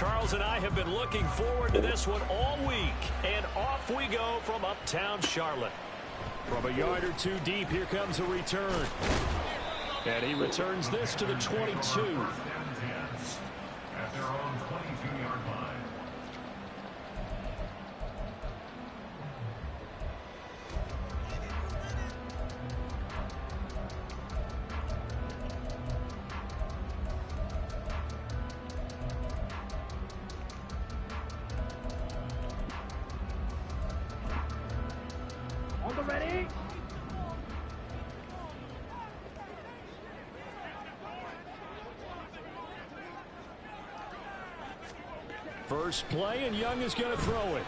Charles and I have been looking forward to this one all week. And off we go from uptown Charlotte. From a yard or two deep, here comes a return. And he returns this to the 22. At their own 22-yard line. On the ready. First play, and Young is going to throw it.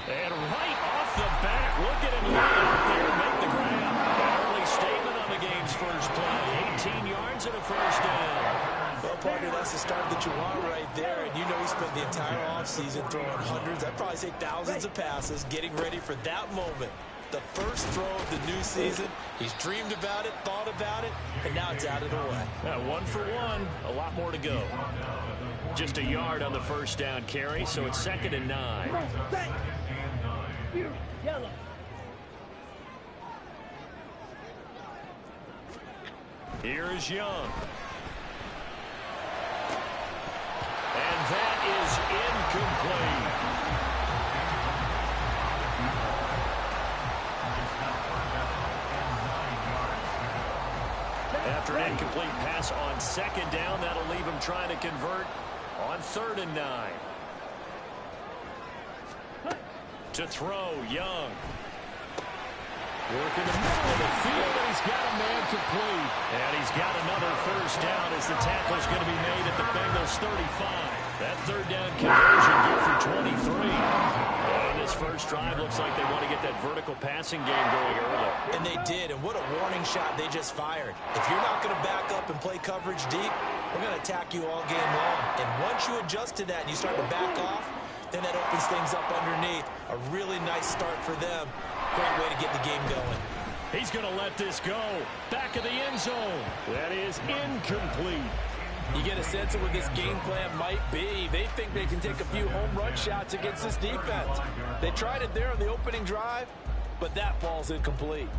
And right off the bat, look at him lay out there and make the grab. An early statement on the game's first play. 18 yards and a first down. Well, partner, that's the start that you want right there. And you know he spent the entire offseason throwing hundreds, I'd probably say thousands of passes, getting ready for that moment. The first throw of the new season. He's dreamed about it, thought about it, and now it's out of the way. 1 for 1, a lot more to go. Just a yard on the first down carry, so it's 2nd and 9. Yellow. Here is Young. And that is incomplete. After an incomplete pass on 2nd down, that'll leave him trying to convert on 3rd and 9. To throw, Young. Working the middle of the field, and he's got a man complete. And he's got another first down as the tackle's going to be made at the Bengals 35. That 3rd down conversion good for 23. And this first drive looks like they want to get that vertical passing game going early. And they did, and what a warning shot they just fired. If you're not going to back up and play coverage deep, we're going to attack you all game long. And once you adjust to that and you start to back off, then that opens things up underneath. A really nice start for them. Great way to get the game going. He's going to let this go. Back of the end zone. That is incomplete. You get a sense of what this game plan might be. They think they can take a few home run shots against this defense. They tried it there on the opening drive, but that falls incomplete.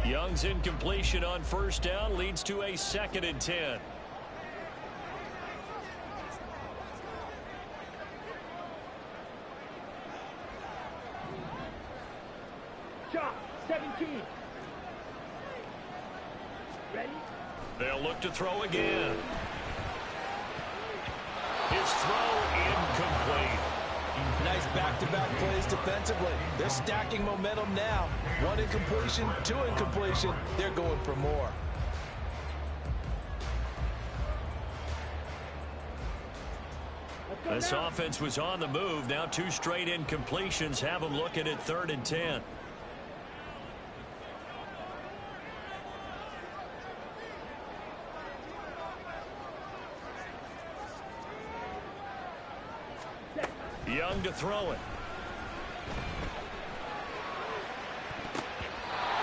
Young's incompletion on first down leads to a 2nd and 10. Shot. 17. Ready? They'll look to throw again. His throw incomplete. Nice back-to-back plays defensively. They're stacking momentum now. 1 incompletion, 2 incompletion. They're going for more. This offense was on the move. Now 2 straight incompletions have them looking at 3rd and 10. Young to throw it.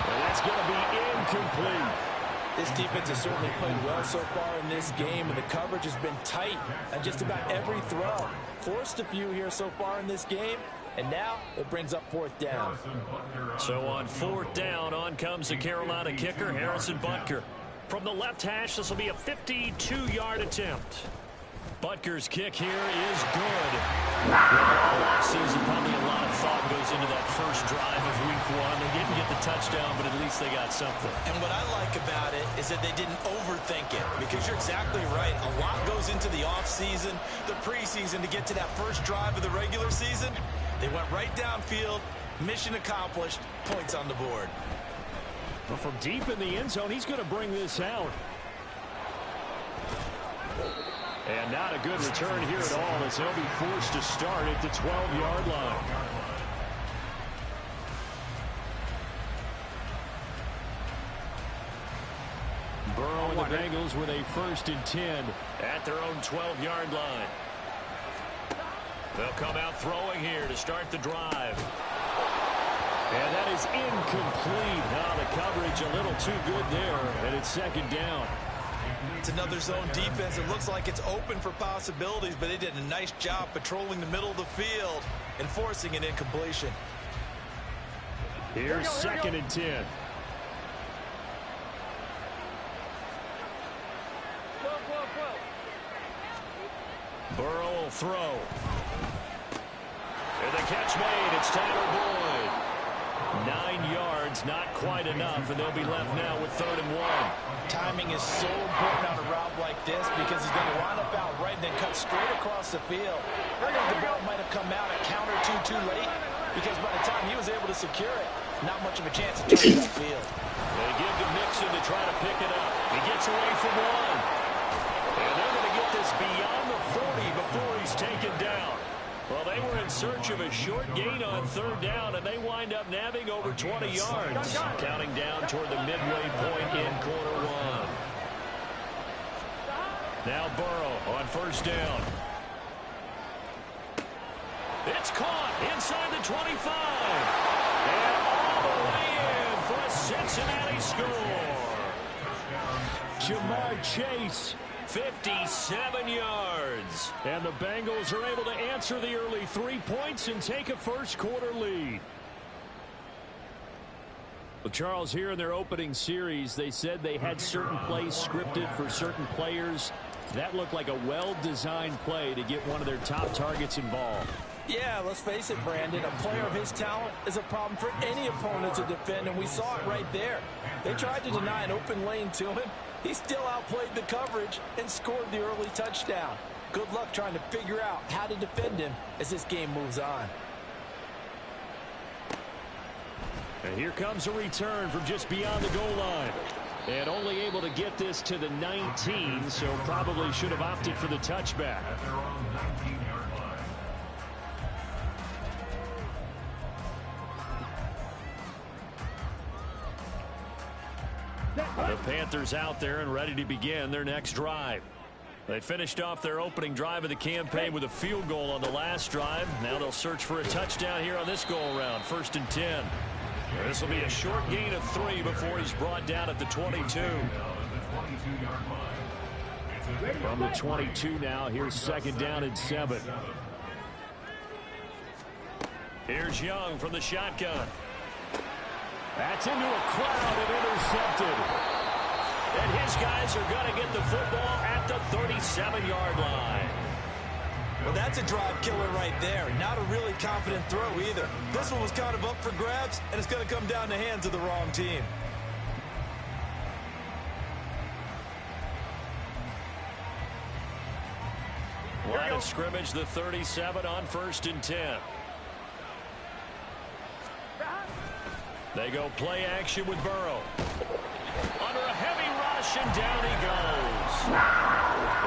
And that's going to be incomplete. This defense has certainly played well so far in this game, and the coverage has been tight on just about every throw. Forced a few here so far in this game, and now it brings up 4th down. So on 4th down, on comes the Carolina kicker, Harrison Butker. From the left hash, this will be a 52-yard attempt. Butker's kick here is good. All offseason, probably a lot of thought goes into that first drive of week 1. They didn't get the touchdown, but at least they got something. And what I like about it is that they didn't overthink it, because you're exactly right. A lot goes into the offseason, the preseason to get to that first drive of the regular season. They went right downfield, mission accomplished, points on the board. Well, from deep in the end zone, he's going to bring this out. And not a good return here at all, as he'll be forced to start at the 12-yard line. Burrow and the Bengals with a 1st and 10 at their own 12-yard line. They'll come out throwing here to start the drive. And that is incomplete. Now the coverage a little too good there, and it's second down. It's another zone defense. It looks like it's open for possibilities, but they did a nice job patrolling the middle of the field and forcing an incompletion. Here's second and 10. Burrow will throw. And the catch made. It's Tyler Boyd. 9 yards, not quite enough, and they'll be left now with 3rd and 1. Timing is so important on a route like this because he's going to line up out right and then cut straight across the field. I think the ball might have come out a count or two too late because by the time he was able to secure it, not much of a chance to turn it upfield. They give to Mixon to try to pick it up. He gets away from one. And they're going to get this beyond the 40 before he's taken down. Well, they were in search of a short gain on 3rd down, and they wind up nabbing over 20 yards, counting down toward the midway point in quarter 1. Now Burrow on 1st down. It's caught inside the 25. And all the way in for a Cincinnati score. Jamar Chase, 57 yards. And the Bengals are able to answer the early 3 points and take a first-quarter lead. Well, Charles, here in their opening series, they said they had certain plays scripted for certain players. That looked like a well-designed play to get one of their top targets involved. Yeah, let's face it, Brandon. A player of his talent is a problem for any opponent to defend, and we saw it right there. They tried to deny an open lane to him. He still outplayed the coverage and scored the early touchdown. Good luck trying to figure out how to defend him as this game moves on. And here comes a return from just beyond the goal line. And only able to get this to the 19, so probably should have opted for the touchback. At their own 19-yard line. The Panthers out there and ready to begin their next drive. They finished off their opening drive of the campaign with a field goal on the last drive. Now they'll search for a touchdown here on this go-around. 1st and 10. This will be a short gain of 3 before he's brought down at the 22. From the 22 now, here's 2nd down and 7. Here's Young from the shotgun. That's into a crowd and intercepted. And his guys are going to get the football at the 37-yard line. Well, that's a drive killer right there. Not a really confident throw either. This one was kind of up for grabs, and it's going to come down the hands of the wrong team. Line of scrimmage, the 37 on 1st and 10. They go play action with Burrow. Under a heavy rush, and down he goes.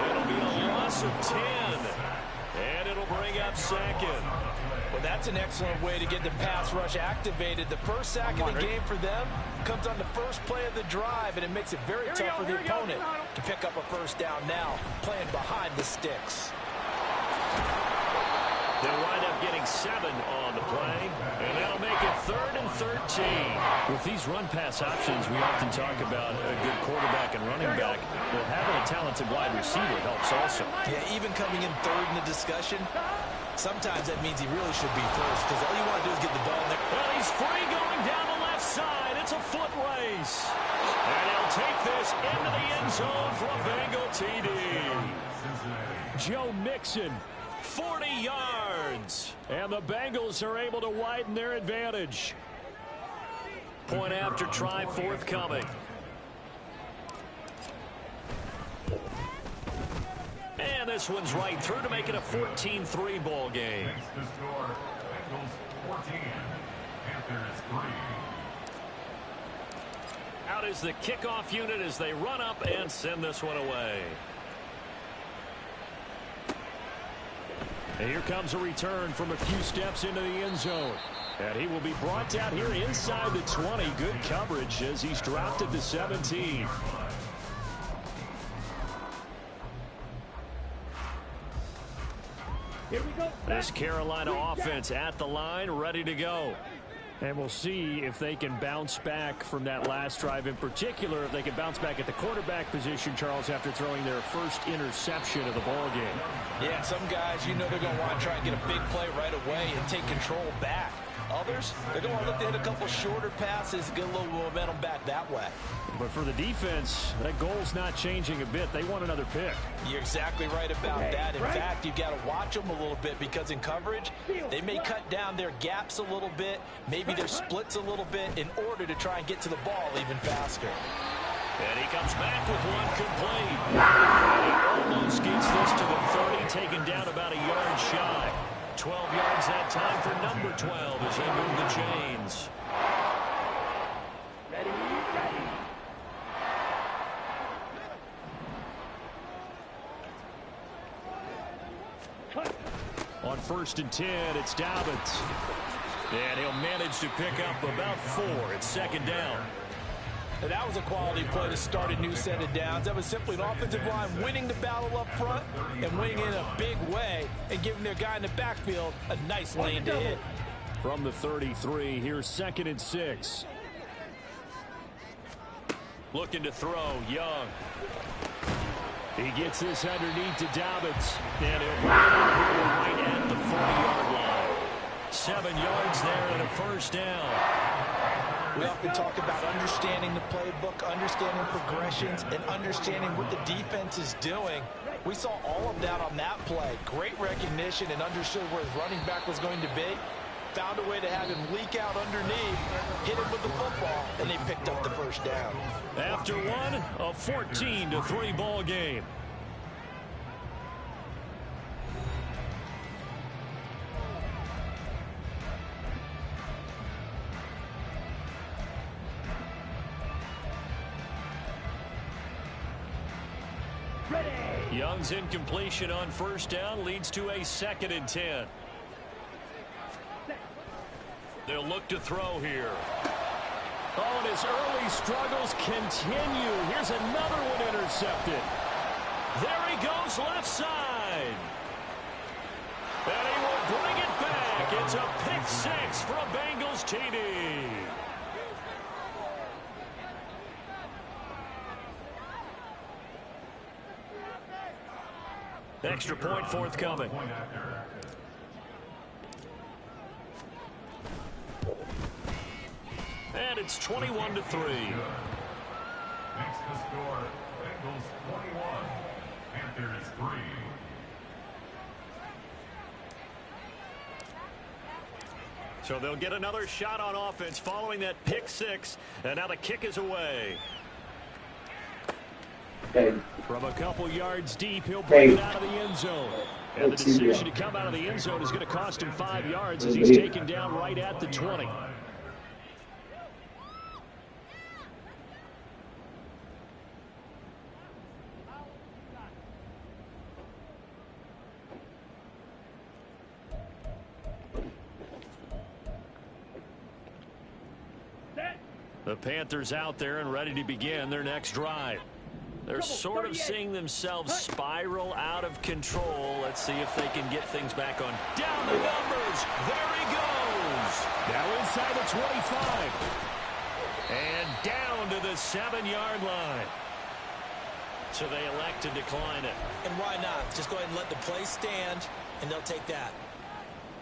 It'll be a loss of 10. And it'll bring up 2nd. Well, that's an excellent way to get the pass rush activated. The first sack of the game for them comes on the first play of the drive, and it makes it very tough for the opponent to pick up a 1st down now, playing behind the sticks. They'll wind up getting 7 on the play, and that'll make it 3rd and 13. With these run-pass options, we often talk about a good quarterback and running back. Well, having a talented wide receiver helps also. Yeah, even coming in 3rd in the discussion, sometimes that means he really should be 1st, because all you want to do is get the ball in there. Well, he's free going down the left side. It's a foot race. And he'll take this into the end zone for a Bengal TD. Joe Mixon, 40 yards. And the Bengals are able to widen their advantage. Point after try forthcoming. And this one's right through to make it a 14-3 ball game. Next to score, Bengals 14, Panthers 3. Out is the kickoff unit as they run up and send this one away. And here comes a return from a few steps into the end zone. And he will be brought down here inside the 20. Good coverage as he's dropped at the 17. Here we go. This Carolina offense at the line, ready to go. And we'll see if they can bounce back from that last drive, in particular, if they can bounce back at the quarterback position, Charles, after throwing their first interception of the ball game. Yeah, some guys, you know they're going to want to try and get a big play right away and take control back. Others, they're going to look to hit a couple shorter passes, get a little momentum back that way. But for the defense, that goal's not changing a bit. They want another pick. You're exactly right about that. In fact, you've got to watch them a little bit because in coverage, they may cut down their gaps a little bit, maybe their splits a little bit in order to try and get to the ball even faster. And he comes back with one complete. And he almost gets this to the 30, taken down about a yard shy. 12 yards that time for number 12 as they move the chains. Ready. On 1st and 10, it's Dobbins. And he'll manage to pick up about 4. It's 2nd down. And that was a quality play to start a new set of downs. That was simply an offensive line winning the battle up front and winning in a big way and giving their guy in the backfield a nice lane to hit. From the 33, here's 2nd and 6. Looking to throw, Young. He gets this underneath to Dobbins. And he'll bring it up here right at the 40-yard line. 7 yards there and a 1st down. We often talk about understanding the playbook, understanding progressions, and understanding what the defense is doing. We saw all of that on that play. Great recognition and understood where his running back was going to be. Found a way to have him leak out underneath, hit him with the football, and they picked up the 1st down. After one, a 14-3 ball game. Young's incompletion on 1st down leads to a 2nd and 10. They'll look to throw here. Oh, and his early struggles continue. Here's another one intercepted. There he goes, left side. And he will bring it back. It's a pick 6 for a Bengals TD. Extra point forthcoming. And it's 21-3. Makes the score Bengals 21, Panthers 3. So they'll get another shot on offense following that pick 6. And now the kick is away. From a couple yards deep, he'll bring it out of the end zone. And the decision to come out of the end zone is going to cost him 5 yards as he's taken down right at the 20. The Panthers out there and ready to begin their next drive. They're sort of seeing themselves spiral out of control. Let's see if they can get things back on. Down the numbers. There he goes. Now inside the 25. And down to the 7-yard line. So they elect to decline it. And why not? Just go ahead and let the play stand, and they'll take that.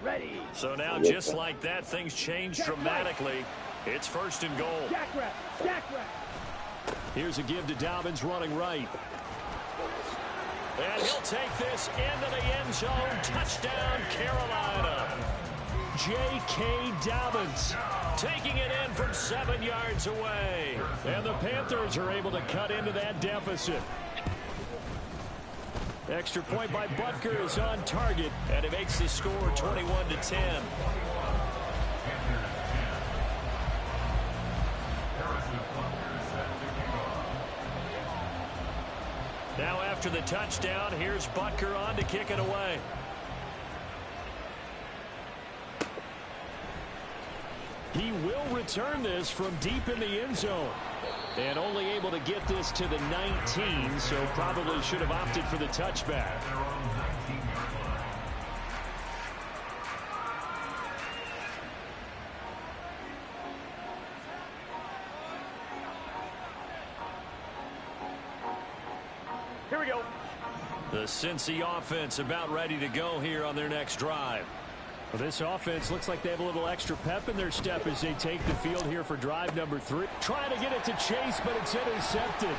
Ready. So now, just like that, things change dramatically. It's 1st and goal. Jack rep. Here's a give to Dobbins running right. And he'll take this into the end zone. Touchdown, Carolina. J.K. Dobbins taking it in from 7 yards away. And the Panthers are able to cut into that deficit. Extra point by Butker is on target, and it makes the score 21-10. Now after the touchdown, here's Butker on to kick it away. He will return this from deep in the end zone. And only able to get this to the 19, so probably should have opted for the touchback. The Cincy offense about ready to go here on their next drive. Well, this offense looks like they have a little extra pep in their step as they take the field here for drive number 3. Trying to get it to Chase, but it's intercepted.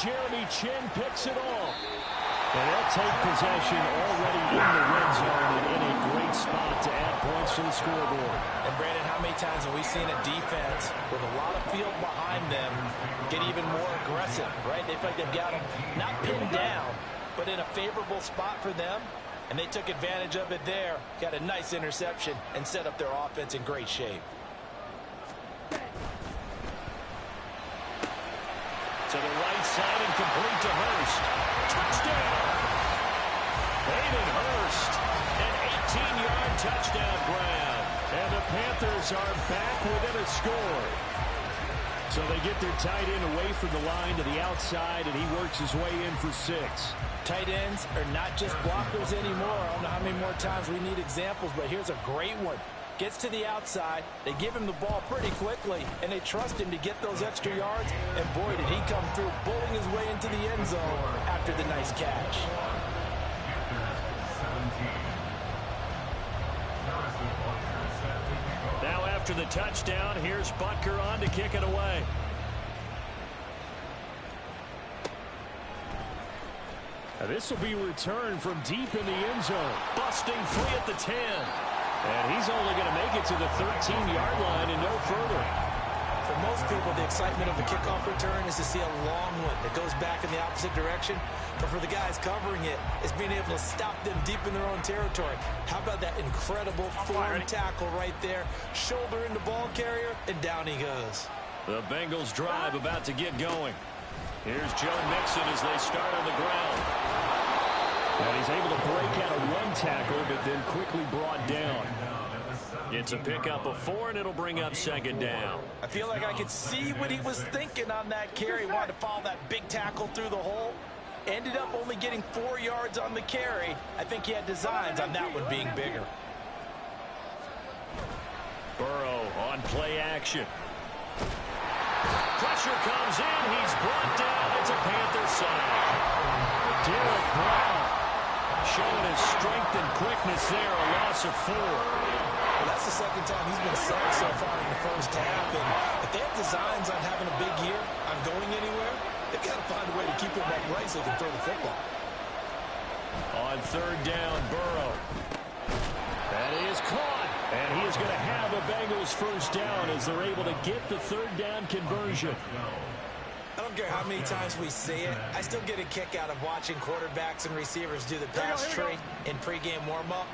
Jeremy Chin picks it off. And they'll take possession already in the red zone and in a great spot to add points to the scoreboard. And, Brandon, how many times have we seen a defense with a lot of field behind them get even more aggressive, right? They feel like they've got them not pinned down, but in a favorable spot for them, and they took advantage of it there, got a nice interception, and set up their offense in great shape. To the right side and complete to Hurst. Touchdown! Hayden Hurst, an 18-yard touchdown grab. And the Panthers are back within a score. So they get their tight end away from the line to the outside, and he works his way in for 6. Tight ends are not just blockers anymore. I don't know how many more times we need examples, but here's a great one. Gets to the outside, they give him the ball pretty quickly, and they trust him to get those extra yards, and boy, did he come through, bulling his way into the end zone after the nice catch. Now after the touchdown, here's Butker on to kick it away. Now this will be returned from deep in the end zone. Busting free at the 10. And he's only going to make it to the 13-yard line and no further. For most people, the excitement of a kickoff return is to see a long one that goes back in the opposite direction. But for the guys covering it, it's being able to stop them deep in their own territory. How about that incredible form tackle right there? Shoulder in the ball carrier, and down he goes. The Bengals drive about to get going. Here's Joe Mixon as they start on the ground. And he's able to break out a run tackle, but then quickly brought down. It's a pickup of 4, and it'll bring up 2nd down. I feel like I could see what he was thinking on that carry. Wanted to follow that big tackle through the hole. Ended up only getting 4 yards on the carry. I think he had designs on that one being bigger. Burrow on play action. Pressure comes in. He's brought down. It's a Panther side. Derek Brown showing his strength and quickness there. A loss of 4. Well, that's the second time he's been sacked so far in the first half. And if they have designs on having a big year, on going anywhere, they've got to find a way to keep him upright so they can throw the football. On 3rd down, Burrow. That is caught. And he is going to have a Bengals first down as they're able to get the 3rd down conversion. I don't care how many times we see it. I still get a kick out of watching quarterbacks and receivers do the pass tree in pregame warm-up.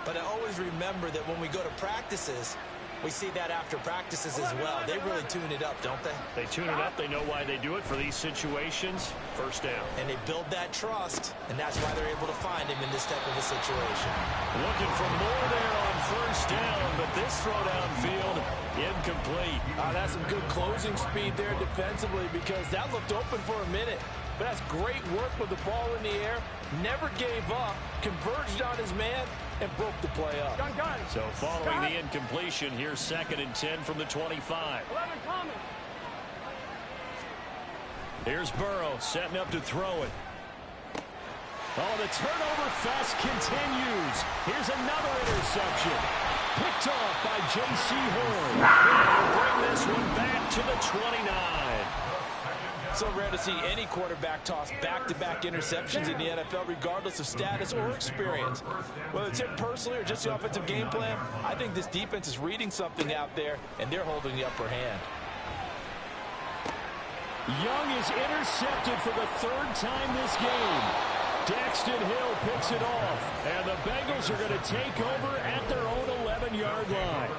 But I always remember that when we go to practices, we see that after practices as well. They really tune it up, don't they? They tune it up. They know why they do it for these situations. First down. And they build that trust, and that's why they're able to find him in this type of a situation. Looking for more there on 1st down, but this throw downfield, incomplete. That's some good closing speed there defensively because that looked open for a minute. But that's great work with the ball in the air. Never gave up, converged on his man, and broke the play up. So following the incompletion, here's 2nd and 10 from the 25. Here's Burrow setting up to throw it. Oh, the turnover fest continues. Here's another interception. Picked off by J.C. Horn. They'll bring this one back to the 29. So rare to see any quarterback toss back-to-back interceptions in the NFL, regardless of status or experience. Whether it's him personally or just the offensive game plan, I think this defense is reading something out there, and they're holding the upper hand. Young is intercepted for the 3rd time this game. Daxton Hill picks it off, and the Bengals are going to take over at their own 11-yard line.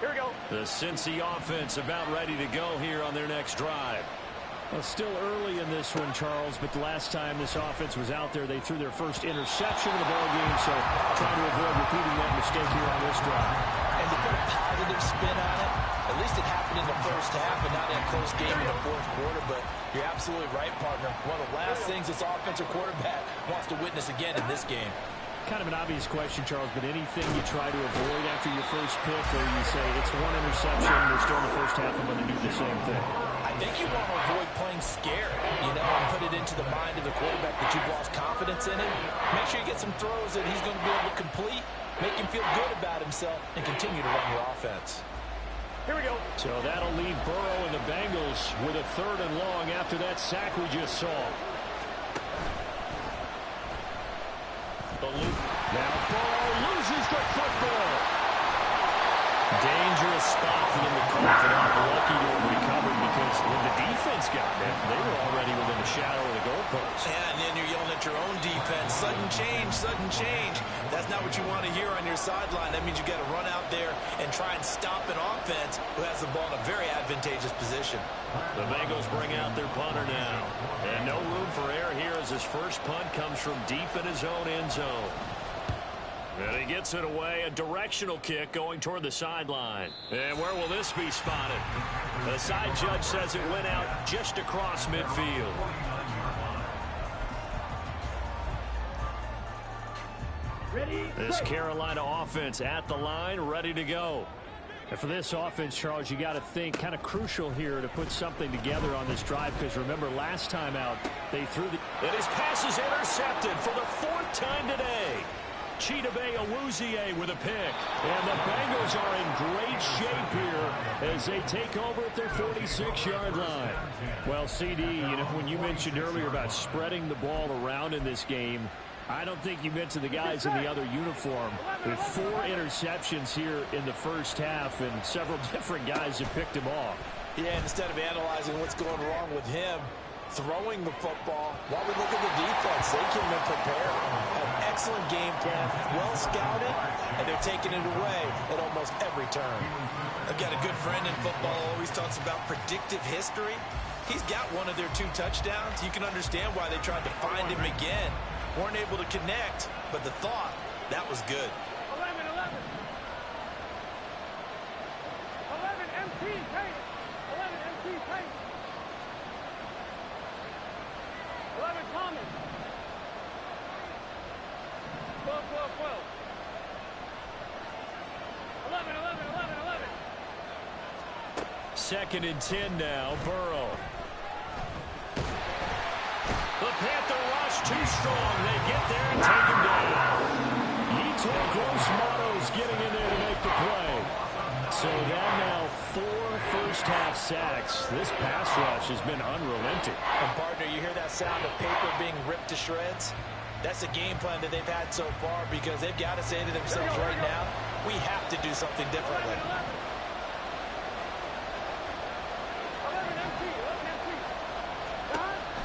Here we go. The Cincy offense about ready to go here on their next drive. Well, still early in this one, Charles, but the last time this offense was out there, they threw their first interception of the ball game, so trying to avoid repeating that mistake here on this drive. And to put a positive spin on it, at least it happened in the first half and not in a close game in the 4th quarter, but you're absolutely right, partner. One of the last things this offensive quarterback wants to witness again in this game. Kind of an obvious question, Charles, but anything you try to avoid after your first pick, or you say it's one interception, we're still in the first half, I'm going to do the same thing? I think you want to avoid playing scared, and put it into the mind of the quarterback that you've lost confidence in him. Make sure you get some throws that he's going to be able to complete, make him feel good about himself, and continue to run your offense. Here we go. So that'll leave Burrow and the Bengals with a 3rd and long after that sack we just saw. Now Burrow loses the football. Dangerous spot for them to call for that. Lucky to have recovered because when the defense got them, they were already within the shadow of the goalpost. And then you're yelling at your own defense. Sudden change, sudden change. That's not what you want to hear on your sideline. That means you got to run out there and try and stop an offense who has the ball in a very advantageous position. The Bengals bring out their punter now. And no room for error here as his first punt comes from deep in his own end zone. And he gets it away, a directional kick going toward the sideline. And where will this be spotted? The side judge says it went out just across midfield. Ready? This Carolina offense at the line, ready to go. And for this offense, Charles, you got to think kind of crucial here to put something together on this drive, because remember last time out they threw the... And his pass is intercepted for the 4th time today. Chidobe Awuzie with a pick. And the Bengals are in great shape here as they take over at their 46-yard line. Well, CD, when you mentioned earlier about spreading the ball around in this game, I don't think you mentioned the guys in the other uniform. With 4 interceptions here in the first half, and several different guys have picked him off. Yeah, instead of analyzing what's going wrong with him, throwing the football, while we look at the defense, they came in prepared. An excellent game plan, well scouted, and they're taking it away at almost every turn. I've got a good friend in football who always talks about predictive history. He's got one of their 2 touchdowns. You can understand why they tried to find him again. Weren't able to connect, but the thought, that was good. 11, 11. 11 MT tight. 11 MT tight. 11 Thomas. 12, 12, 12. 11, 11, 11, 11. 2nd and 10 now, Burrow. The Panther rush too strong. They get there and take him down. Yetur Gross-Matos getting in there to make the play. So that now 4 first-half sacks. This pass rush has been unrelenting. And, partner, you hear that sound of paper being ripped to shreds? That's the game plan that they've had so far, because they've got to say to themselves right now, we have to do something differently. 11 MT, 11 MT.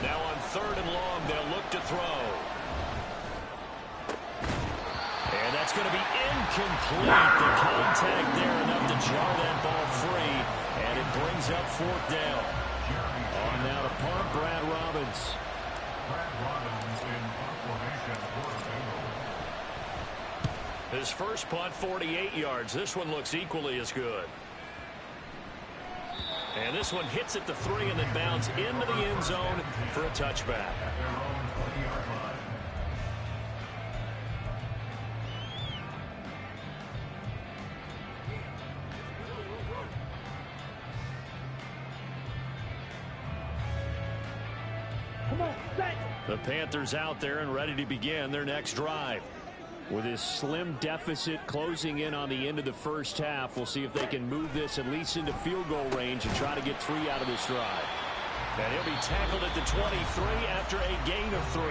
Now on 3rd and long, they'll look to throw. And that's going to be incomplete. The contact there enough to jar that ball free, and it brings up 4th down. On now to punt, Brad Robbins. Brad Robbins in punt formation for the Bengals. His first punt, 48 yards. This one looks equally as good. And this one hits at the 3 and then bounds into the end zone for a touchback. At their own 20-yard line. Come on, set. The Panthers out there and ready to begin their next drive. With his slim deficit closing in on the end of the first half, we'll see if they can move this at least into field goal range and try to get 3 out of this drive. And he'll be tackled at the 23 after a gain of 3.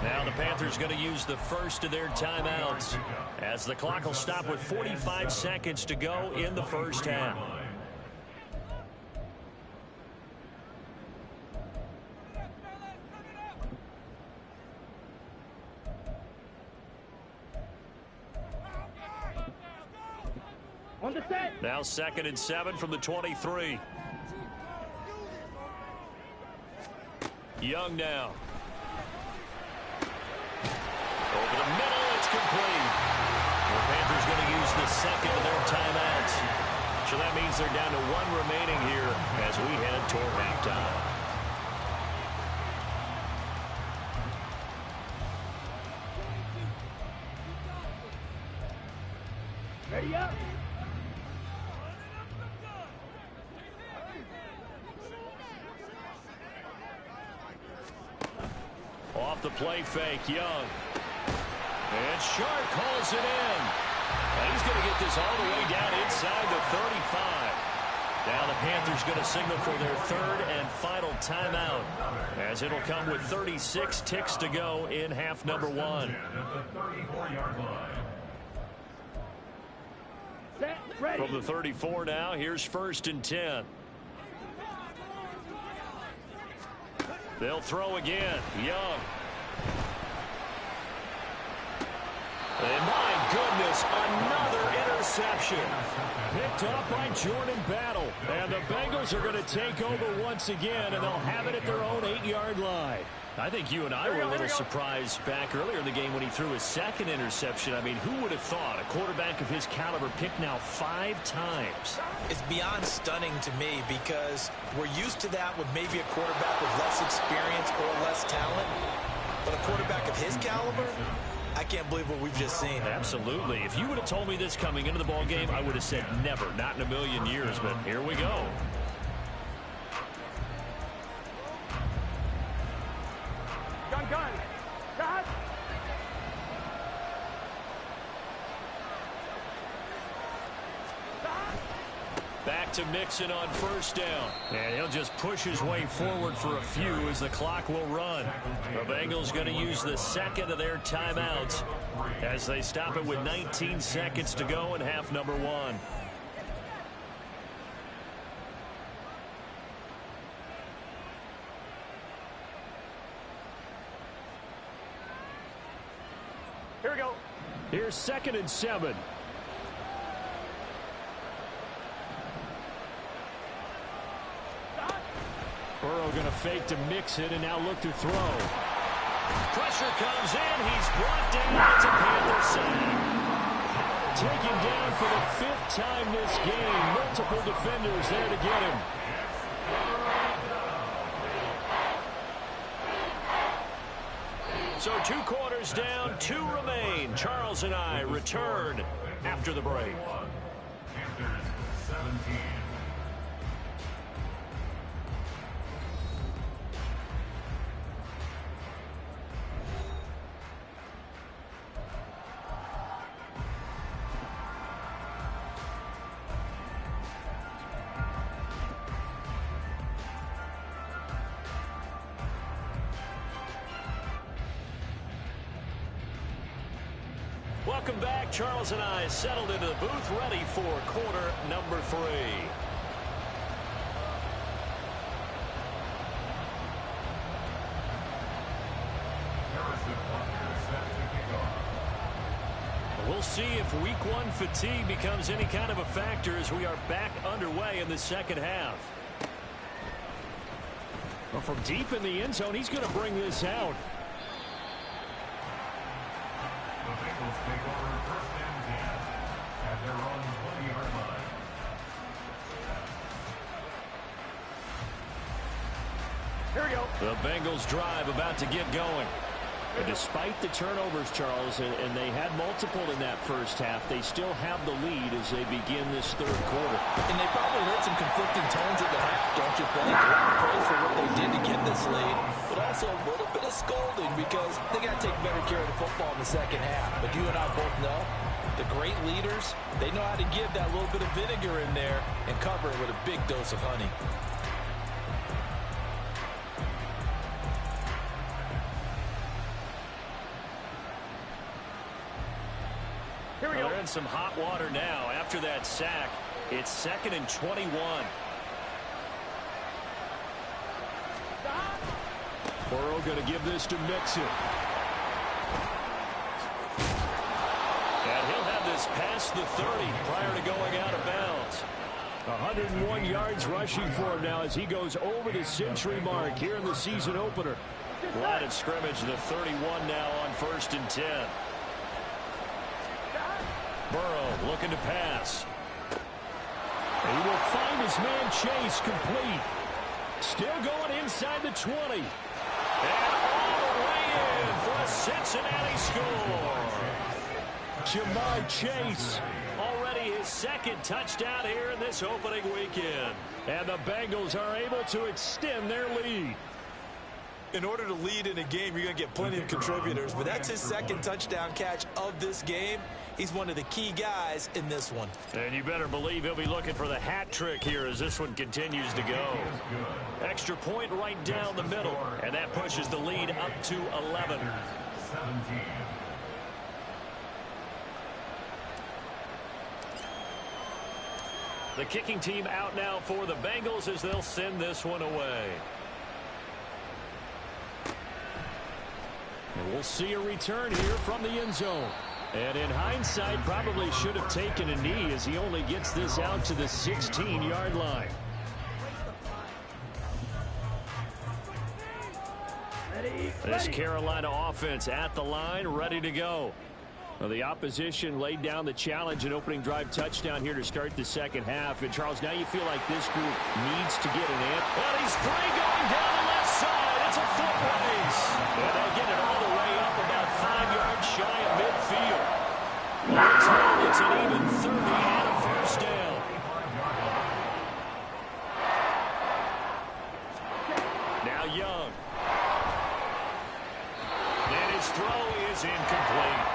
Now the Panthers going to use the first of their timeouts, as the clock will stop with 45 seconds to go in the first half. On the set. Now 2nd and 7 from the 23. Young now. Over the middle, it's complete. The Panthers going to use the 2nd of their timeouts. So that means they're down to 1 remaining here as we head toward halftime. Ready up. Off the play fake, Young. And Shark calls it in. And he's going to get this all the way down inside the 35. Now the Panthers going to signal for their third and final timeout, as it'll come with 36 ticks to go in half number one. Set, ready. From the 34 now, here's 1st and 10. They'll throw again. Young. And my goodness, another interception. Picked off by Jordan Battle. And the Bengals are going to take over once again, and they'll have it at their own 8-yard line. I think you and I were a little surprised back earlier in the game when he threw his second interception. I mean, who would have thought a quarterback of his caliber picked now 5 times? It's beyond stunning to me because we're used to that with maybe a quarterback with less experience or less talent. But a quarterback of his caliber, I can't believe what we've just seen. Absolutely. If you would have told me this coming into the ball game, I would have said never, not in a million years. But here we go. Gun. Got. Back to Mixon on 1st down. And he'll just push his way forward for a few as the clock will run. The Bengals going to use the second of their timeouts as they stop it with 19 seconds to go in half number one. Here we go. Here's 2nd and 7. Burrow going to fake to Mixon and now look to throw. Pressure comes in. He's brought down. It's a Panther sack. Taken down for the 5th time this game. Multiple defenders there to get him. So 2 quarters down, 2 remain. Charles and I return after the break. Panthers 17. Welcome back. Charles and I settled into the booth, ready for quarter number 3. We'll see if week 1 fatigue becomes any kind of a factor as we are back underway in the second half. Well, from deep in the end zone, he's going to bring this out. The Bengals take over 1st and 10 at their own 20-yard line. Here we go. The Bengals drive about to get going. And despite the turnovers, Charles, and they had multiple in that first half, they still have the lead as they begin this 3rd quarter. And they probably heard some conflicting tones at the half, don't you think? A lot of praise for what they did to get this lead, but also a little bit of scolding because they got to take better care of the football in the second half. But you and I both know the great leaders, they know how to give that little bit of vinegar in there and cover it with a big dose of honey. They're in some hot water now. After that sack, it's 2nd and 21. Burrow going to give this to Mixon. And he'll have this past the 30 prior to going out of bounds. 101 yards rushing for him now as he goes over the century mark here in the season opener. Line of scrimmage, the 31 now on 1st and 10. Burrow looking to pass. And he will find his man Chase complete. Still going inside the 20. And all the way in for a Cincinnati score. Jamar Chase already his second touchdown here in this opening weekend. And the Bengals are able to extend their lead. In order to lead in a game, you're going to get plenty of contributors, but that's his second touchdown catch of this game. He's one of the key guys in this one. And you better believe he'll be looking for the hat trick here as this one continues to go. Extra point right down the middle, and that pushes the lead up to 11. 17. The kicking team out now for the Bengals as they'll send this one away. And we'll see a return here from the end zone. And in hindsight, probably should have taken a knee as he only gets this out to the 16-yard line. This Carolina offense at the line, ready to go. Well, the opposition laid down the challenge and opening drive touchdown here to start the second half. And, Charles, now you feel like this group needs to get an answer. Well, he's free going down the left side. It's a foot race. And they get it all the way up about 5 yards shy of midfield. It's an even 30 and a first down. Now Young. And his throw is incomplete.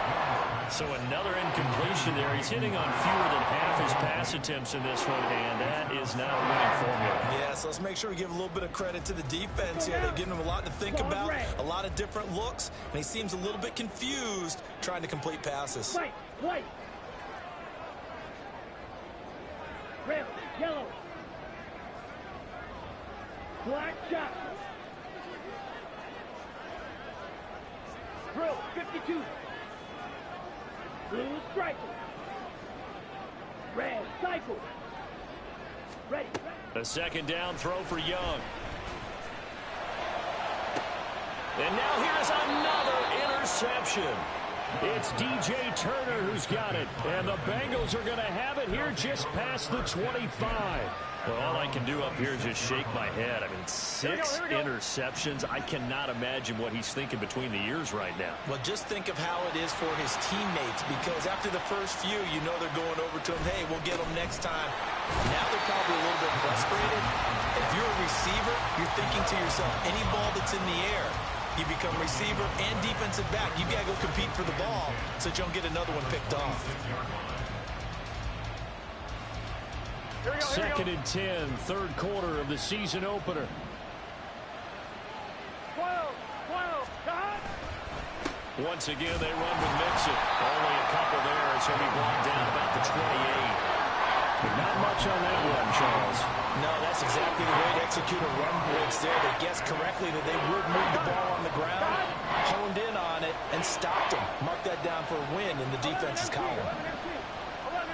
So another incompletion there. He's hitting on fewer than half his pass attempts in this one, and that is not a winning formula. Yeah, so let's make sure we give a little bit of credit to the defense here. They've given him a lot to think about, a lot of different looks, and he seems a little bit confused trying to complete passes. White. Red, yellow. Black shot. Drill, 52. Blue striker. Red cycle. Ready. A second down throw for Young. And now here's another interception. It's DJ Turner who's got it. And the Bengals are going to have it here just past the 25. Well, all I can do up here is just shake my head. I mean, 6 interceptions. I cannot imagine what he's thinking between the ears right now. Well, just think of how it is for his teammates, because after the first few, you know they're going over to him, hey, we'll get them next time. Now they're probably a little bit frustrated. If you're a receiver, you're thinking to yourself, any ball that's in the air, you become receiver and defensive back. You got to go compete for the ball so that you don't get another one picked off. Second and 10, third quarter of the season opener. 12, cut. Once again, they run with Mixon. Only a couple there as he'll be brought down about the 28. Not much on that one, Charles. No, that's exactly the way to execute a run blitz there. They guessed correctly that they would move the ball on the ground, honed in on it, and stopped them. Mark that down for a win in the defense's column. 11.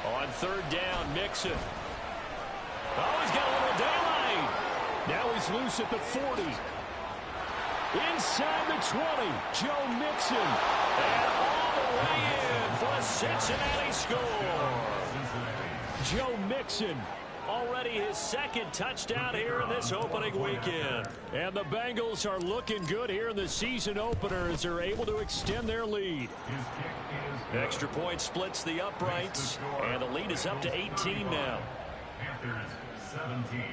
On third down, Mixon. Oh, he's got a little daylight. Now he's loose at the 40. Inside the 20, Joe Mixon. And all the way in for a Cincinnati score. Joe Mixon. Already his second touchdown here in this opening weekend. And the Bengals are looking good here in the season opener as they're able to extend their lead. Extra point splits the uprights, and the lead is up to 18 now. Panthers 17.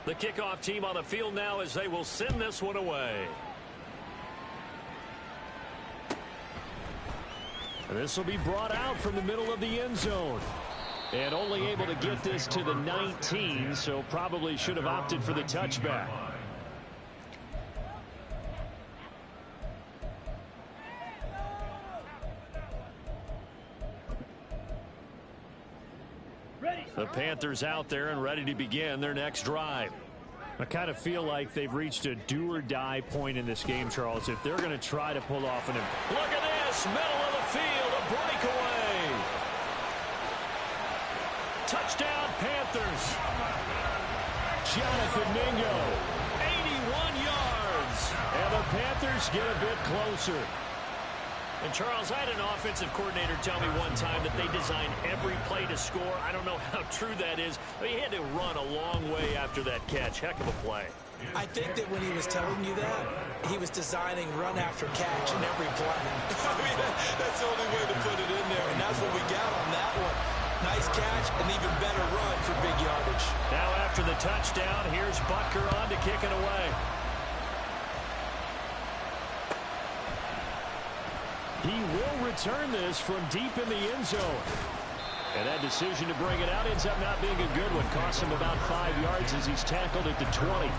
The kickoff team on the field now as they will send this one away. And this will be brought out from the middle of the end zone. And only able to get this to the 19, so probably should have opted for the touchback. The Panthers out there and ready to begin their next drive. I kind of feel like they've reached a do-or-die point in this game, Charles. If they're going to try to pull off an... Look at this, middle of the field, a breakaway. Touchdown, Panthers. Jonathan Mingo. 81 yards. And the Panthers get a bit closer. And, Charles, I had an offensive coordinator tell me one time that they design every play to score. I don't know how true that is, but he had to run a long way after that catch. Heck of a play. I think that when he was telling you that, he was designing run after catch in every play. I mean, that's the only way to put it in there, and that's what we got on that one. Nice catch, an even better run for big yardage. Now after the touchdown, here's Butker on to kick it away. He will return this from deep in the end zone. And that decision to bring it out ends up not being a good one. Costs him about 5 yards as he's tackled at the 20.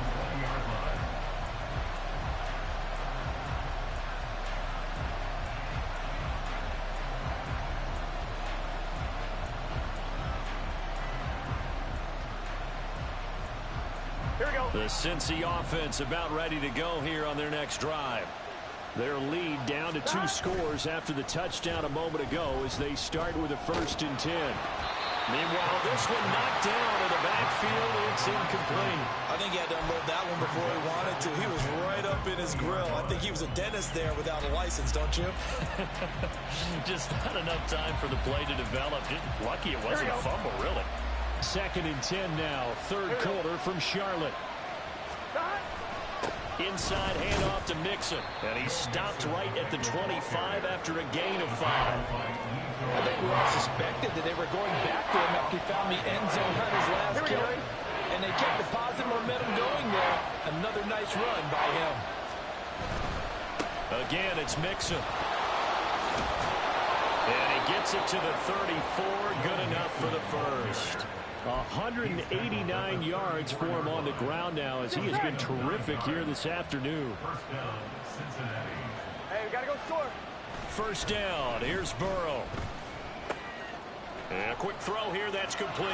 Here we go. The Cincy offense about ready to go here on their next drive. Their lead down to 2 scores after the touchdown a moment ago as they start with a 1st and 10. Meanwhile, this one knocked down in the backfield. It's incomplete. I think he had to unload that one before he wanted to. He was right up in his grill. I think he was a dentist there without a license, don't you? Just not enough time for the play to develop. Just lucky it wasn't a fumble, really. 2nd and 10 now. 3rd quarter from Charlotte. Inside handoff to Mixon. And he stopped right at the 25 after a gain of 5. I think we all suspected that they were going back to him after he found the end zone on his last carry. And they kept the positive momentum going there. Another nice run by him. Again, it's Mixon. And he gets it to the 34. Good enough for the first. 189 yards for him on the ground now as he has been terrific here this afternoon. Hey, we got to go short. 1st down. Here's Burrow. And a quick throw here. That's complete.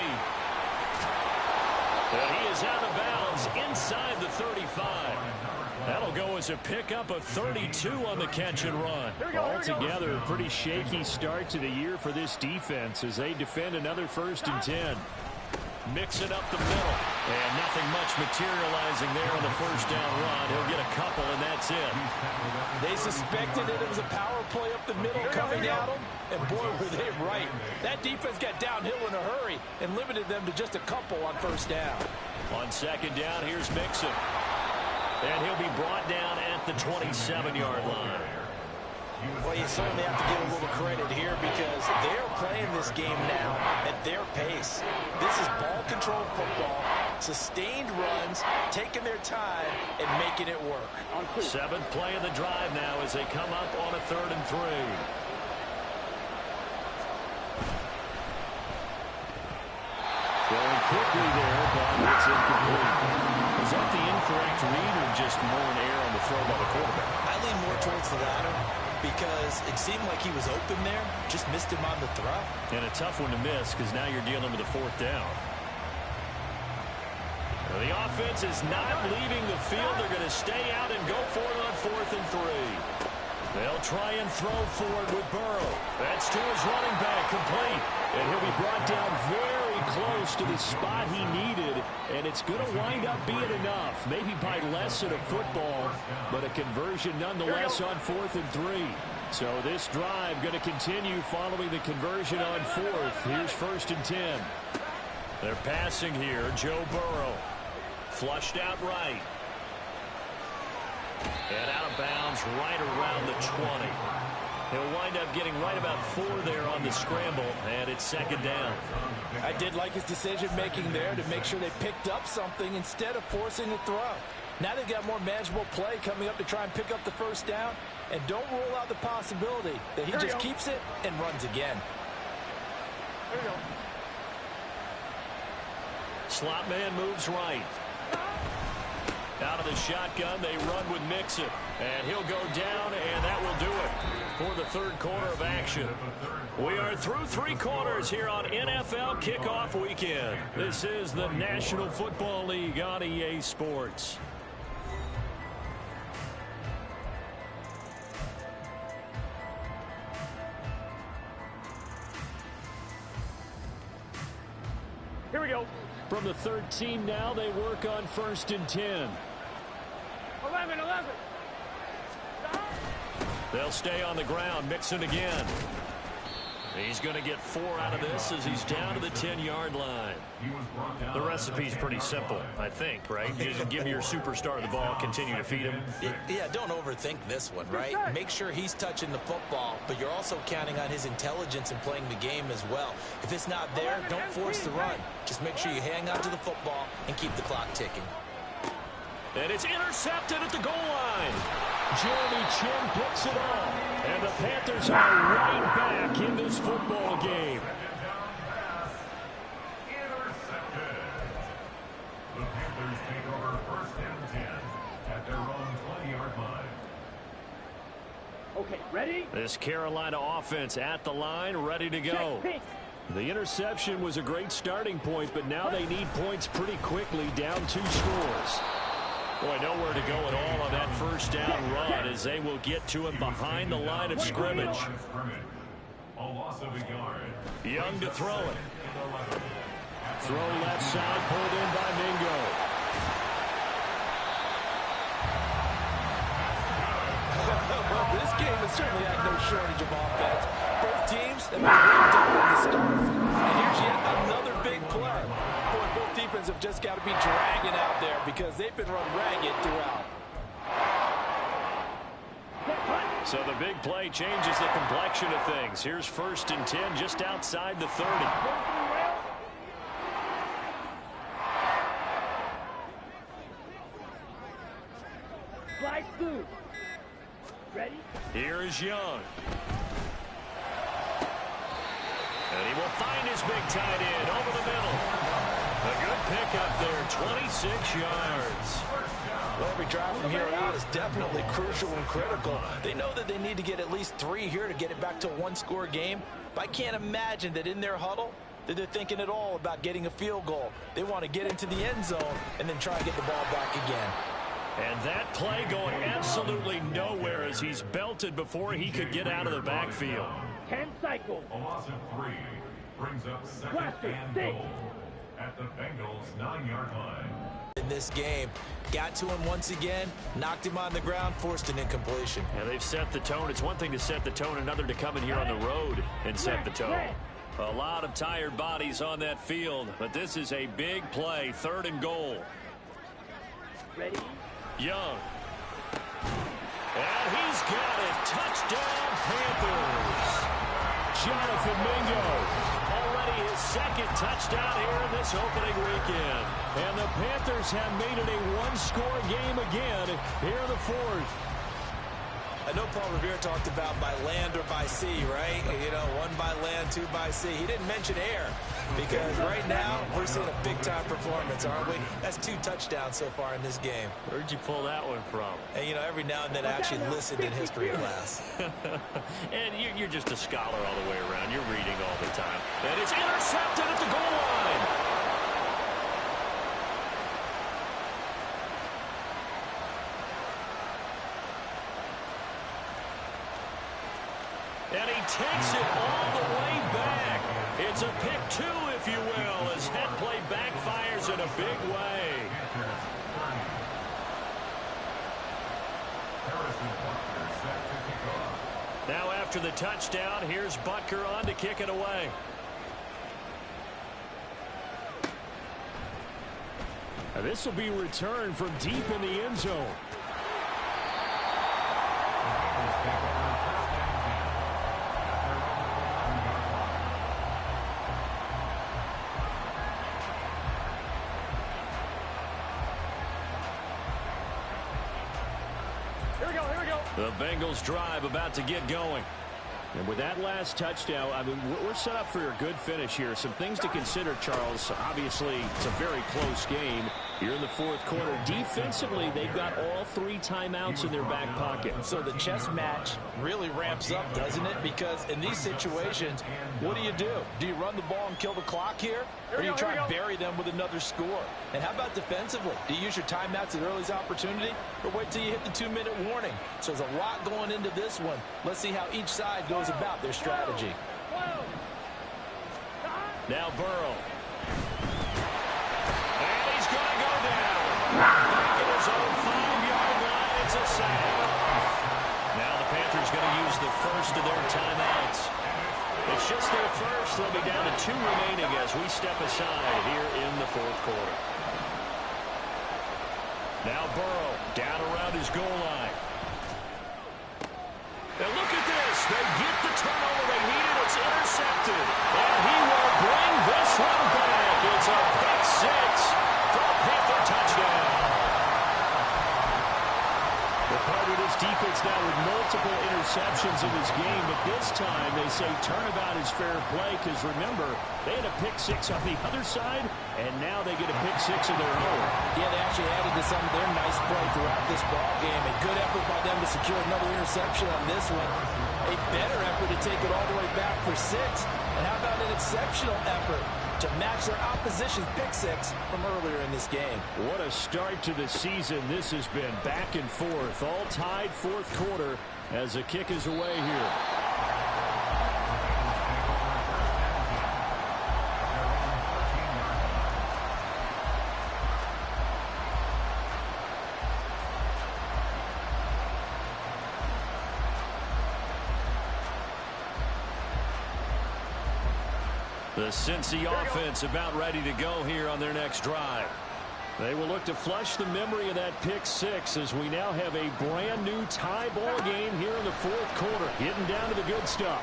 And he is out of bounds inside the 35. That'll go as a pickup of 32 on the catch and run. Altogether, a pretty shaky start to the year for this defense as they defend another 1st and 10. Mixing up the middle. And nothing much materializing there on the 1st down run. He'll get a couple, and that's it. They suspected that it was a power play up the middle coming at them. And boy, were they right. That defense got downhill in a hurry and limited them to just a couple on 1st down. On 2nd down, here's Mixon. And he'll be brought down at the 27-yard line. Well, you certainly have to give a little credit here because they're playing this game now at their pace. This is ball control football, sustained runs, taking their time, and making it work. 7th play of the drive now as they come up on a 3rd and 3. Going quickly there, but it's incomplete. Is that the incorrect read or just more an error on the throw by the quarterback? I lean more towards the latter because it seemed like he was open there, just missed him on the throw. And a tough one to miss because now you're dealing with a 4th down. Well, the offense is not leaving the field. They're going to stay out and go for it on 4th and 3. They'll try and throw forward with Burrow. That's to his running back, complete. And he'll be brought down very close to the spot he needed. And it's going to wind up being enough. Maybe by less than a football, but a conversion nonetheless on 4th and 3. So this drive going to continue following the conversion on 4th. Here's 1st and 10. They're passing here. Joe Burrow. Flushed out right. And out of bounds right around the 20. He'll wind up getting right about 4 there on the scramble, and it's 2nd down. I did like his decision-making there to make sure they picked up something instead of forcing a throw. Now they've got more manageable play coming up to try and pick up the 1st down, and don't rule out the possibility that he just keeps it and runs again. There you go. Slot man moves right. Out of the shotgun, they run with Mixon. And he'll go down, and that will do it for the 3rd quarter of action. We are through 3 quarters here on NFL Kickoff Weekend. This is the National Football League on EA Sports. Here we go. From the 13 now, they work on 1st and 10. 11. They'll stay on the ground. Mixon again. He's going to get 4 out of this as he's down to the 10-yard line. The recipe's pretty simple, I think, right? You just give your superstar the ball, continue to feed him. Yeah, don't overthink this one, right? Make sure he's touching the football, but you're also counting on his intelligence in playing the game as well. If it's not there, don't force the run. Just make sure you hang on to the football and keep the clock ticking. And it's intercepted at the goal line. Jeremy Chin picks it off. And the Panthers are right back in this football game. Intercepted. The Panthers take over first and 10 at their own 20-yard line. Okay, ready? This Carolina offense at the line, ready to go. The interception was a great starting point, but now they need points pretty quickly, down 2 scores. Boy, nowhere to go at all on that first down run as they will get to him behind the line of scrimmage. A loss of a yard. Young to throw it. Throw left side, pulled in by Mingo. Well, this game has certainly had no shortage of offense. Both teams have been ramped up from the start. And here's yet another big play. Boy, both defenses have just got to be dragging out there because they've been run ragged throughout. So the big play changes the complexion of things. Here's first and 10 just outside the 30. Flag 2. Ready? Here is Young. And he will find his big tight end over the middle. A good pickup there, 26 yards. Well, every drive from here out is definitely crucial and critical. They know that they need to get at least 3 here to get it back to a 1-score game. But I can't imagine that in their huddle that they're thinking at all about getting a field goal. They want to get into the end zone and then try and get the ball back again. And that play going absolutely nowhere as he's belted before he could get out of the backfield. 10 cycles. A loss of 3 brings up second and goal at the Bengals' 9-yard line. In this game, got to him once again, knocked him on the ground, forced an incompletion. Yeah, they've set the tone. It's one thing to set the tone, another to come in here on the road and set the tone. A lot of tired bodies on that field, but this is a big play, 3rd and goal. Ready? Young. And he's got it. Touchdown, Panthers. Jonathan Mingo. Already his 2nd touchdown here in this opening weekend. And the Panthers have made it a 1-score game again here in the 4th. I know Paul Revere talked about by land or by sea, right? You know, 1 by land, 2 by sea. He didn't mention air because right now we're seeing a big-time performance, aren't we? That's 2 touchdowns so far in this game. Where'd you pull that one from? And, you know, every now and then I actually listened in history class. And you're just a scholar all the way around. You're reading all the time. And it's intercepted at the goal line. And he takes it all the way back. It's a pick 2, if you will, as that play backfires in a big way. Now after the touchdown, here's Butker on to kick it away. Now this will be returned from deep in the end zone. The Bengals drive about to get going. And with that last touchdown, I mean, we're set up for a good finish here. Some things to consider, Charles. Obviously, it's a very close game. You're in the 4th quarter. Defensively, they've got all 3 timeouts in their back pocket. So the chess match really ramps up, doesn't it? Because in these situations, what do? Do you run the ball and kill the clock here? Or do you try and bury them with another score? And how about defensively? Do you use your timeouts at earliest opportunity? Or wait till you hit the 2-minute warning? So there's a lot going into this one. Let's see how each side goes about their strategy. Now Burrow. And he's going to go down. Back at his own 5-yard line. It's a sack. Now the Panthers going to use the first of their timeouts. It's just their first. They'll be down to 2 remaining as we step aside here in the fourth quarter. Now Burrow down around his goal line. And look at this. They get the turnover they needed. It's intercepted. And he will bring this one back. It's a pick six for a Panther touchdown. They're part of this defense now with multiple interceptions in this game, but this time they say turnabout is fair play because, remember, they had a pick six on the other side, and now they get a pick six of their own. Yeah, they actually added to some of their nice play throughout this ball game. A good effort by them to secure another interception on this one. A better effort to take it all the way back for 6. And how about an exceptional effort to match their opposition's pick six from earlier in this game? What a start to the season this has been. Back and forth, all tied fourth quarter as the kick is away here. The Cincy offense about ready to go here on their next drive. They will look to flush the memory of that pick six as we now have a brand new tie ball game here in the fourth quarter. Getting down to the good stuff.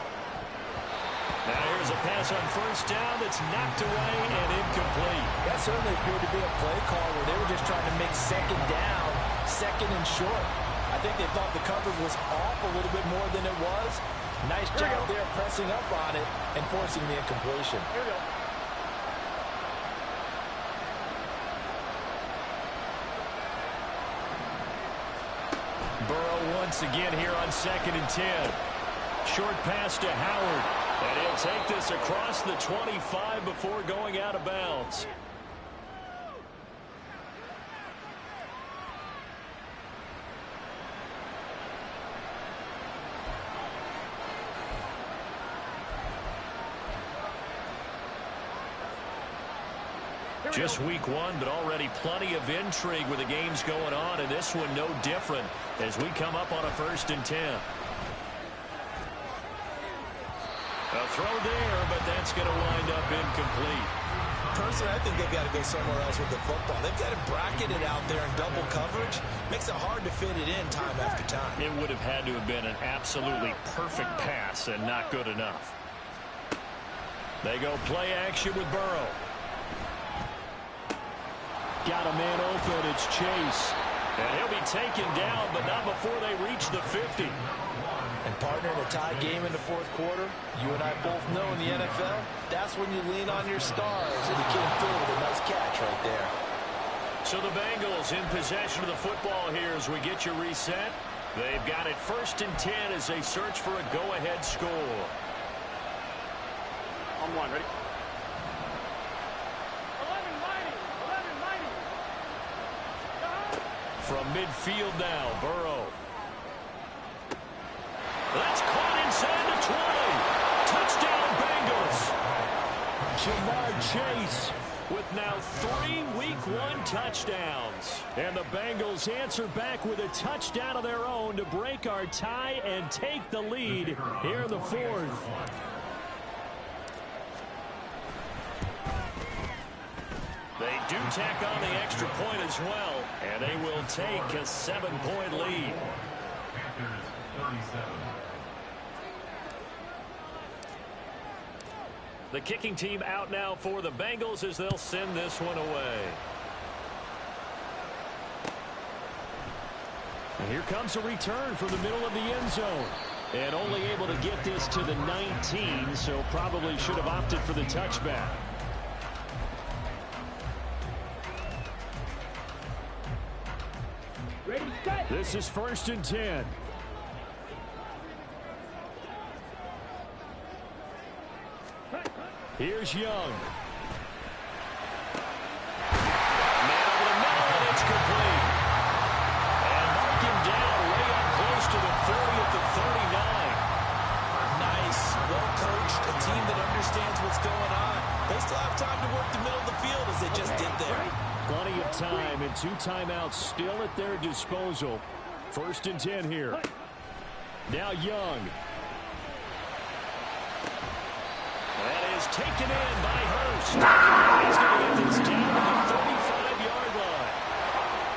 Now here's a pass on first down that's knocked away and incomplete. That certainly appeared to be a play call where they were just trying to make second down, second and short. I think they thought the coverage was off a little bit more than it was. Nice job there pressing up on it and forcing the incompletion. Here we go. Burrow once again here on 2nd and 10. Short pass to Howard. And he'll take this across the 25 before going out of bounds. Just week 1, but already plenty of intrigue with the games going on, and this one no different as we come up on a 1st and 10. A throw there, but that's going to wind up incomplete. Personally, I think they've got to go somewhere else with the football. They've got to bracket it out there in double coverage. Makes it hard to fit it in time after time. It would have had to have been an absolutely perfect pass and not good enough. They go play action with Burrow. Got a man open. It's Chase. And he'll be taken down, but not before they reach the 50. And partner, in a tie game in the fourth quarter, you and I both know in the NFL, that's when you lean on your stars. And he came through with a nice catch right there. So the Bengals in possession of the football here as we get you reset. They've got it 1st and 10 as they search for a go-ahead score. On one, ready? 11-90. From midfield now, Burrow. That's caught inside the 20. Touchdown, Bengals. Jamar Chase with now 3 Week 1 touchdowns. And the Bengals answer back with a touchdown of their own to break our tie and take the lead here in the fourth. They do tack on the extra point as well, and they will take a 7-point lead. Panthers 37. The kicking team out now for the Bengals as they'll send this one away. And here comes a return from the middle of the end zone. And only able to get this to the 19, so probably should have opted for the touchback. Ready, set. This is 1st and 10. Here's Young. Man over the middle, and it's complete. And mark him down way up close to the 40 at the 39. Nice, well-coached, a team that understands what's going on. They still have time to work the middle of the field as they just did there. Plenty of time and 2 timeouts still at their disposal. 1st and 10 here. Now Young. That is taken in by Hurst. He's going to get this down to the 35-yard line.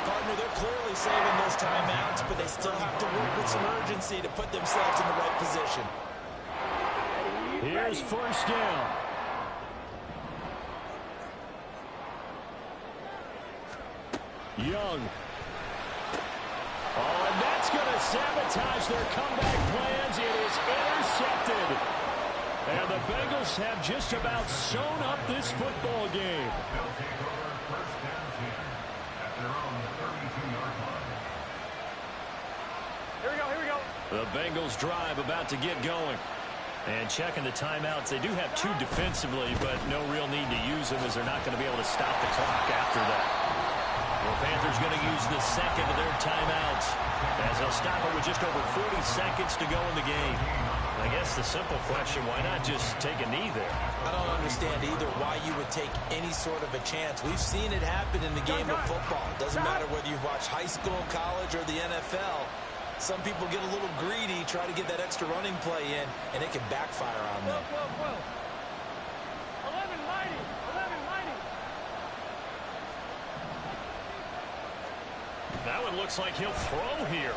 Partner, they're clearly saving those timeouts, but they still have to work with some urgency to put themselves in the right position. Here's first down. Young. Oh, and that's going to sabotage their comeback plans. It is intercepted. And the Bengals have just about sewn up this football game. They'll take over first down 10 at their own 32-yard line. Here we go, here we go. The Bengals drive about to get going. And checking the timeouts, they do have two defensively, but no real need to use them as they're not going to be able to stop the clock after that. The Panthers going to use the second of their timeouts as they'll stop it with just over 40 seconds to go in the game. I guess the simple question, why not just take a knee there? I don't understand either why you would take any sort of a chance. We've seen it happen in the game of football. It doesn't matter whether you've watched high school, college, or the NFL. Some people get a little greedy, try to get that extra running play in, and it can backfire on them. 11 mighty, 11 mighty. That one looks like he'll throw here.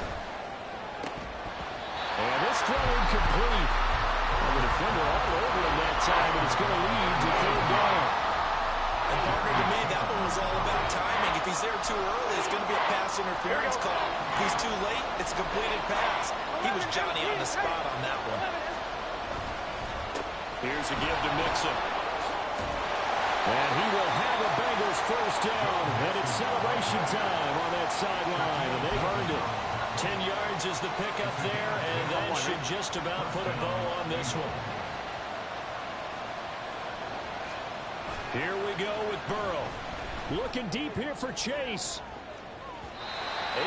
And this throw incomplete. And the defender all over him that time, but it's going to lead to third down. And partner, to me, that one was all about timing. If he's there too early, it's going to be a pass interference call. If he's too late, it's a completed pass. He was Johnny on the spot on that one. Here's a give to Mixon. And he will have a Bengals first down. And it's celebration time on that sideline. And they've earned it. 10 yards is the pickup there, and that should just about put a bow on this one. Here we go with Burrow. Looking deep here for Chase.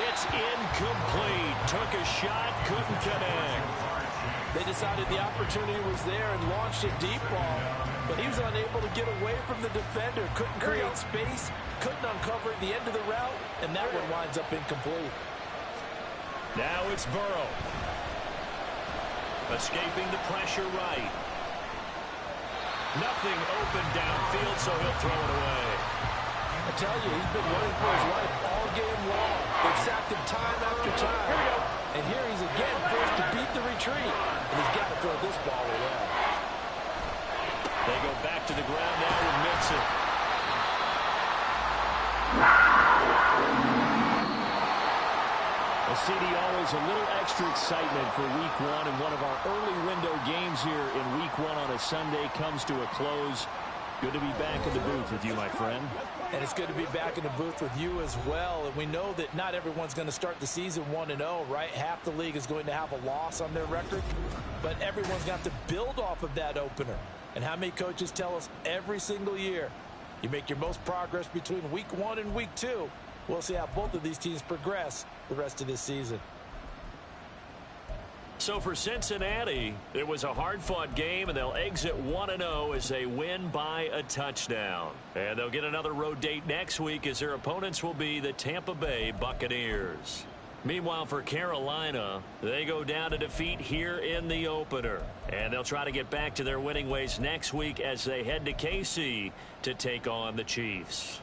It's incomplete. Took a shot, couldn't connect. They decided the opportunity was there and launched a deep ball, but he was unable to get away from the defender. Couldn't create space, couldn't uncover at the end of the route, and that one winds up incomplete. Now it's Burrow. Escaping the pressure right. Nothing open downfield, so he'll throw it away. I tell you, he's been running for his life all game long. They've sacked him time after time. And here he's again forced to beat the retreat. And he's got to throw this ball away. They go back to the ground now with Mixon. CD, always a little extra excitement for week one, and one of our early window games here in week one on a Sunday comes to a close. Good to be back in the booth with you, my friend. And it's good to be back in the booth with you as well. And we know that not everyone's going to start the season 1-0, right? Half the league is going to have a loss on their record, but everyone's got to build off of that opener. And how many coaches tell us every single year, you make your most progress between week one and week two. We'll see how both of these teams progress the rest of this season. So for Cincinnati, it was a hard-fought game, and they'll exit 1-0 as they win by a touchdown. And they'll get another road date next week as their opponents will be the Tampa Bay Buccaneers. Meanwhile, for Carolina, they go down to defeat here in the opener. And they'll try to get back to their winning ways next week as they head to KC to take on the Chiefs.